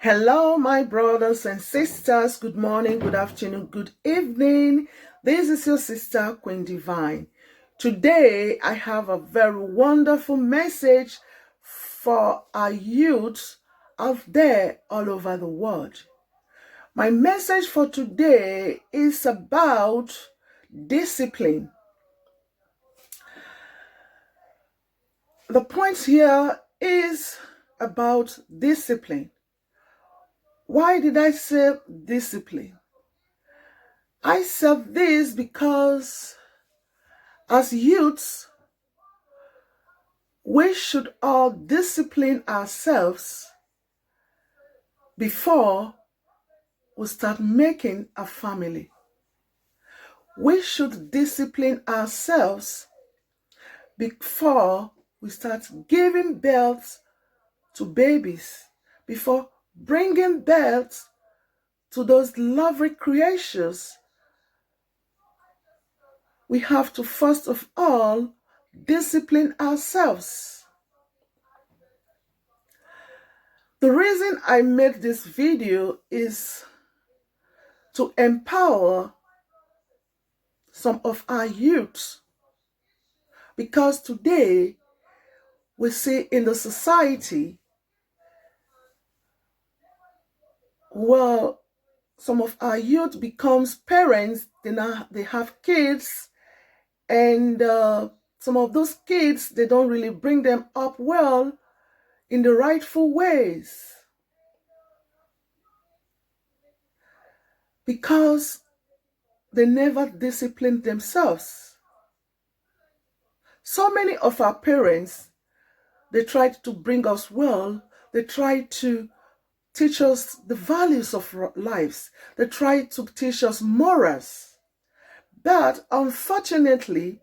Hello, my brothers and sisters. Good morning, good afternoon, good evening. This is your sister, Queen Divine. Today, I have a very wonderful message for our youth out there all over the world. My message for today is about discipline. The point here is about discipline. Why did I say discipline? I said this because as youths, we should all discipline ourselves before we start making a family. We should discipline ourselves before we start giving birth to babies, before bringing birth to those lovely creations. We have to first of all discipline ourselves. The reason I made this video is to empower some of our youths, because today we see in the society, well, some of our youth becomes parents, they have kids, and some of those kids, they don't really bring them up well in the rightful ways, because they never disciplined themselves. So many of our parents, they tried to bring us well, they tried to teach us the values of lives, they tried to teach us morals. But unfortunately,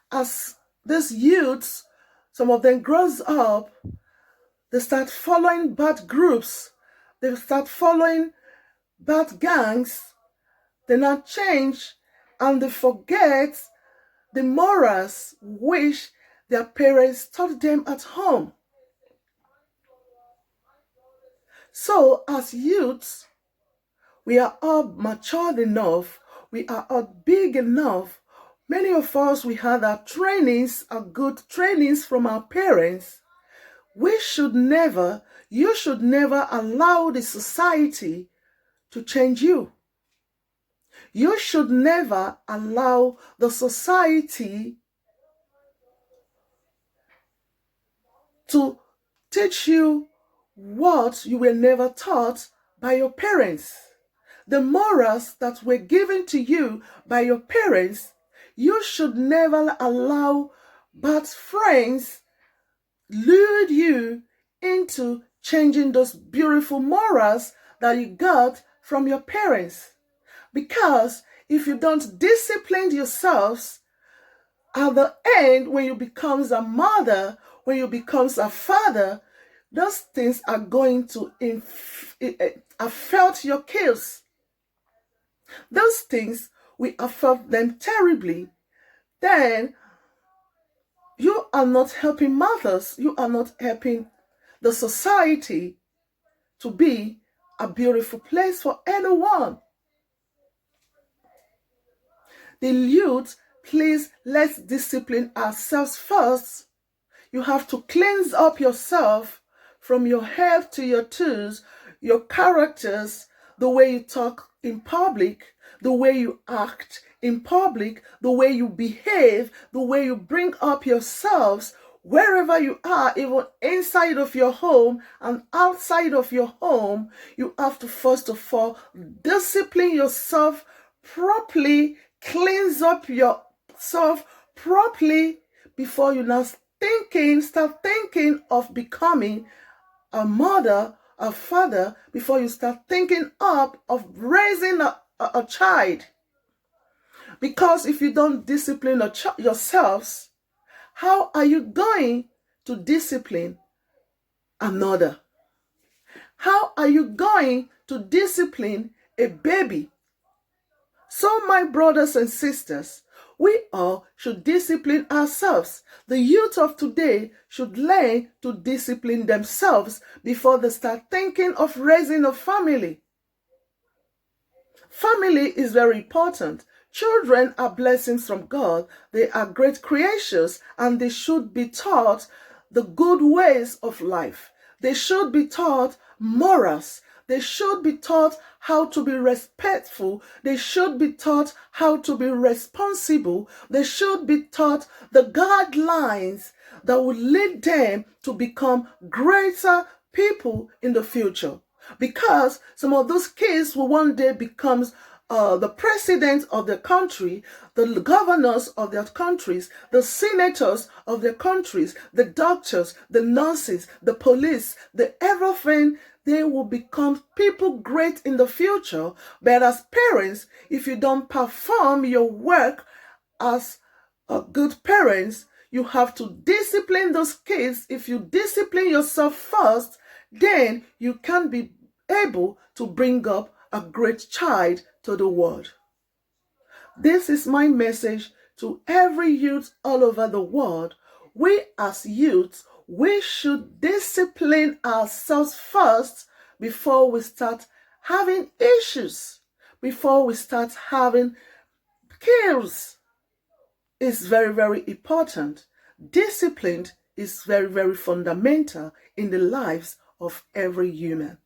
as these youths, some of them grows up, they start following bad groups, they start following bad gangs, they now change and they forget the morals which their parents taught them at home. So as youths, we are all matured enough, we are all big enough. Many of us, we had our trainings, our good trainings from our parents. You should never allow the society to change you. You should never allow the society to teach you what you were never taught by your parents. The morals that were given to you by your parents, you should never allow bad friends lure you into changing those beautiful morals that you got from your parents. Because if you don't discipline yourselves, at the end, when you become a mother, when you become a father, those things are going to affect your kids. Those things will affect them terribly. Then you are not helping mothers, you are not helping the society to be a beautiful place for anyone. The youth, please, let's discipline ourselves first. You have to cleanse up yourself from your head to your toes, your characters, the way you talk in public, the way you act in public, the way you behave, the way you bring up yourselves, wherever you are, even inside of your home and outside of your home. You have to first of all discipline yourself properly, cleanse up yourself properly before you now start thinking of becoming a mother, a father, before you start thinking of raising a child. Because if you don't discipline yourselves, how are you going to discipline another? How are you going to discipline a baby? So, my brothers and sisters, We all should discipline ourselves. The youth of today should learn to discipline themselves before they start thinking of raising a family. Family is very important. Children are blessings from God. They are great creations, and they should be taught the good ways of life. They should be taught morals. They should be taught how to be respectful. They should be taught how to be responsible. They should be taught the guidelines that will lead them to become greater people in the future. Because some of those kids will one day become the president of their country, the governors of their countries, the senators of their countries, the doctors, the nurses, the police, the everything. They will become people great in the future. But as parents, if you don't perform your work as good parents, you have to discipline those kids. If you discipline yourself first, then you can be able to bring up a great child to the world. This is my message to every youth all over the world. We as youths, we should discipline ourselves first before we start having issues, before we start having kills. It's very, very important. Discipline is very, very fundamental in the lives of every human.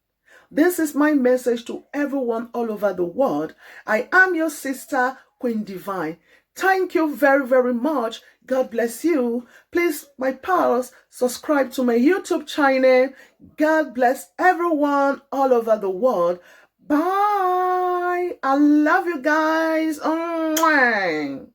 This is my message to everyone all over the world. I am your sister, Queen Divine. Thank you very, very much. God bless you. Please, my pals, subscribe to my YouTube channel. God bless everyone all over the world. Bye. I love you guys. Mwah.